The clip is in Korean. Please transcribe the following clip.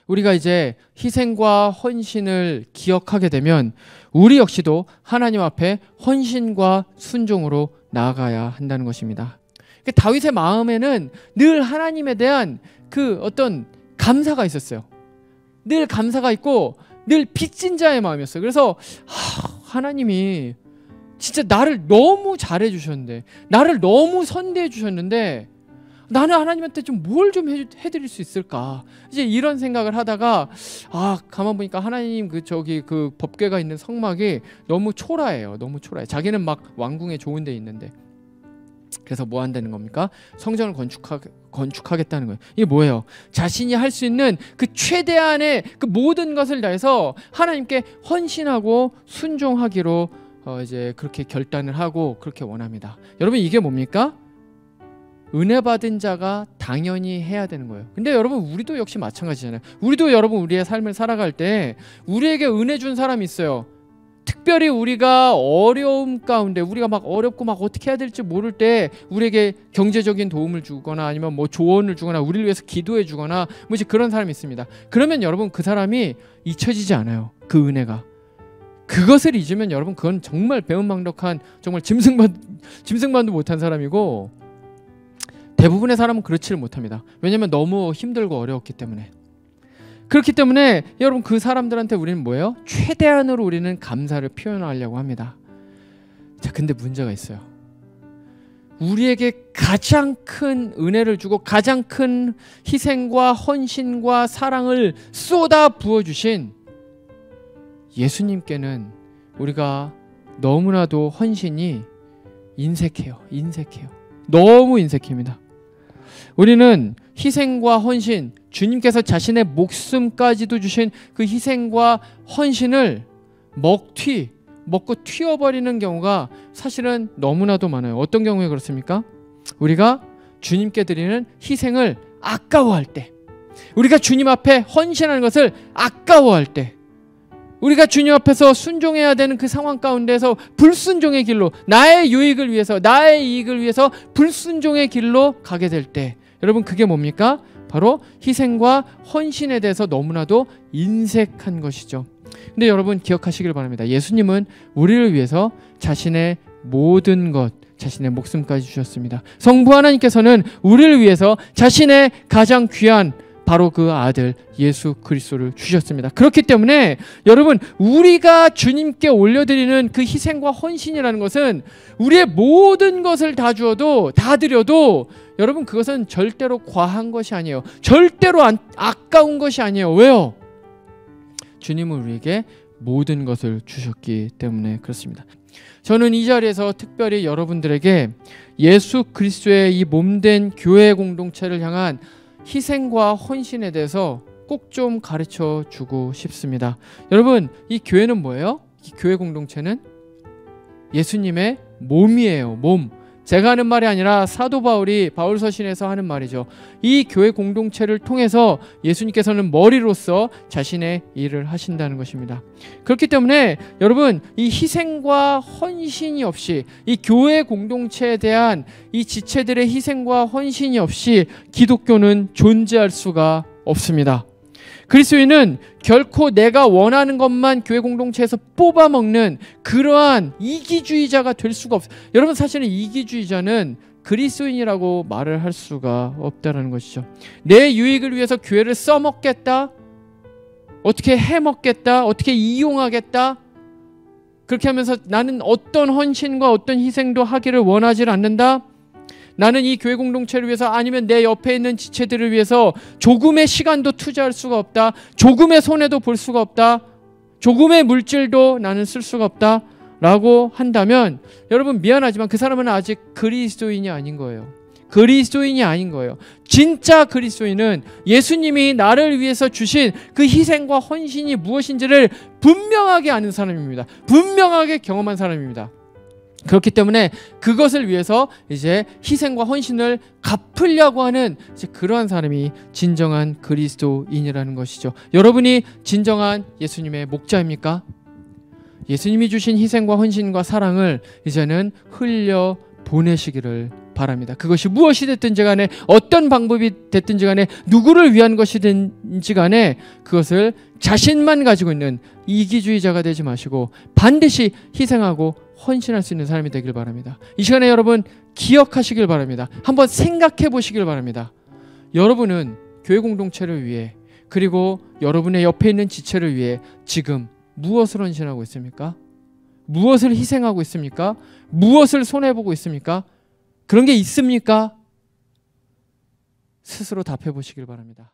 우리가 이제 희생과 헌신을 기억하게 되면 우리 역시도 하나님 앞에 헌신과 순종으로 나아가야 한다는 것입니다. 다윗의 마음에는 늘 하나님에 대한 그 어떤 감사가 있었어요. 늘 감사가 있고 늘 빚진 자의 마음이었어요. 그래서 하나님이 진짜 나를 너무 잘해 주셨는데, 나를 너무 선대해 주셨는데 나는 하나님한테 좀 뭘 좀 해드릴 수 있을까, 이제 이런 생각을 하다가 가만 보니까 하나님 그 법궤가 있는 성막이 너무 초라해요. 너무 초라해. 자기는 막 왕궁에 좋은 데 있는데. 그래서 뭐 한다는 겁니까? 성전을 건축하겠다는 거예요. 이게 뭐예요? 자신이 할 수 있는 그 최대한의 그 모든 것을 다해서 하나님께 헌신하고 순종하기로 이제 그렇게 결단을 하고 그렇게 원합니다. 여러분, 이게 뭡니까? 은혜 받은 자가 당연히 해야 되는 거예요. 근데 여러분, 우리도 역시 마찬가지잖아요. 우리도 여러분, 우리의 삶을 살아갈 때 우리에게 은혜 준 사람이 있어요. 특별히 우리가 어려움 가운데, 우리가 막 어렵고 막 어떻게 해야 될지 모를 때 우리에게 경제적인 도움을 주거나 아니면 뭐 조언을 주거나 우리를 위해서 기도해 주거나 뭐 이제 그런 사람이 있습니다. 그러면 여러분, 그 사람이 잊혀지지 않아요. 그 은혜가. 그것을 잊으면 여러분, 그건 정말 배은망덕한, 정말 짐승만도 못한 사람이고, 대부분의 사람은 그렇지를 못합니다. 왜냐하면 너무 힘들고 어려웠기 때문에. 그렇기 때문에 여러분, 그 사람들한테 우리는 뭐예요? 최대한으로 우리는 감사를 표현하려고 합니다. 자, 근데 문제가 있어요. 우리에게 가장 큰 은혜를 주고 가장 큰 희생과 헌신과 사랑을 쏟아 부어주신 예수님께는 우리가 너무나도 헌신이 인색해요. 너무 인색합니다. 우리는 희생과 헌신, 주님께서 자신의 목숨까지도 주신 그 희생과 헌신을 먹고 튀어버리는 경우가 사실은 너무나도 많아요. 어떤 경우에 그렇습니까? 우리가 주님께 드리는 희생을 아까워할 때, 우리가 주님 앞에 헌신하는 것을 아까워할 때, 우리가 주님 앞에서 순종해야 되는 그 상황 가운데서 불순종의 길로, 나의 유익을 위해서, 나의 이익을 위해서 불순종의 길로 가게 될 때, 여러분, 그게 뭡니까? 바로 희생과 헌신에 대해서 너무나도 인색한 것이죠. 근데 여러분, 기억하시길 바랍니다. 예수님은 우리를 위해서 자신의 모든 것, 자신의 목숨까지 주셨습니다. 성부 하나님께서는 우리를 위해서 자신의 가장 귀한 바로 그 아들 예수 그리스도를 주셨습니다. 그렇기 때문에 여러분, 우리가 주님께 올려드리는 그 희생과 헌신이라는 것은 우리의 모든 것을 다 주어도, 다 드려도 여러분, 그것은 절대로 과한 것이 아니에요. 절대로 아까운 것이 아니에요. 왜요? 주님은 우리에게 모든 것을 주셨기 때문에 그렇습니다. 저는 이 자리에서 특별히 여러분들에게 예수 그리스도의 이 몸된 교회 공동체를 향한 희생과 헌신에 대해서 꼭 좀 가르쳐 주고 싶습니다. 여러분, 이 교회는 뭐예요? 이 교회 공동체는 예수님의 몸이에요. 몸. 제가 하는 말이 아니라 사도 바울이 바울서신에서 하는 말이죠. 이 교회 공동체를 통해서 예수님께서는 머리로서 자신의 일을 하신다는 것입니다. 그렇기 때문에 여러분, 이 희생과 헌신이 없이, 이 교회 공동체에 대한 이 지체들의 희생과 헌신이 없이 기독교는 존재할 수가 없습니다. 그리스도인은 결코 내가 원하는 것만 교회 공동체에서 뽑아먹는 그러한 이기주의자가 될 수가 없어요. 여러분, 사실은 이기주의자는 그리스도인이라고 말을 할 수가 없다는 것이죠. 내 유익을 위해서 교회를 써먹겠다, 어떻게 해먹겠다, 어떻게 이용하겠다, 그렇게 하면서 나는 어떤 헌신과 어떤 희생도 하기를 원하지 않는다. 나는 이 교회 공동체를 위해서, 아니면 내 옆에 있는 지체들을 위해서 조금의 시간도 투자할 수가 없다. 조금의 손해도 볼 수가 없다. 조금의 물질도 나는 쓸 수가 없다 라고 한다면, 여러분, 미안하지만 그 사람은 아직 그리스도인이 아닌 거예요. 그리스도인이 아닌 거예요. 진짜 그리스도인은 예수님이 나를 위해서 주신 그 희생과 헌신이 무엇인지를 분명하게 아는 사람입니다. 분명하게 경험한 사람입니다. 그렇기 때문에 그것을 위해서 이제 희생과 헌신을 갚으려고 하는 이제 그러한 사람이 진정한 그리스도인이라는 것이죠. 여러분이 진정한 예수님의 목자입니까? 예수님이 주신 희생과 헌신과 사랑을 이제는 흘려 보내시기를 바랍니다. 그것이 무엇이 됐든지 간에 어떤 방법이 됐든지 간에 누구를 위한 것이든지 간에 그것을 자신만 가지고 있는 이기주의자가 되지 마시고 반드시 희생하고 헌신할 수 있는 사람이 되길 바랍니다. 이 시간에 여러분 기억하시길 바랍니다. 한번 생각해 보시길 바랍니다. 여러분은 교회 공동체를 위해 그리고 여러분의 옆에 있는 지체를 위해 지금 무엇을 헌신하고 있습니까? 무엇을 희생하고 있습니까? 무엇을 손해보고 있습니까? 그런 게 있습니까? 스스로 답해 보시길 바랍니다.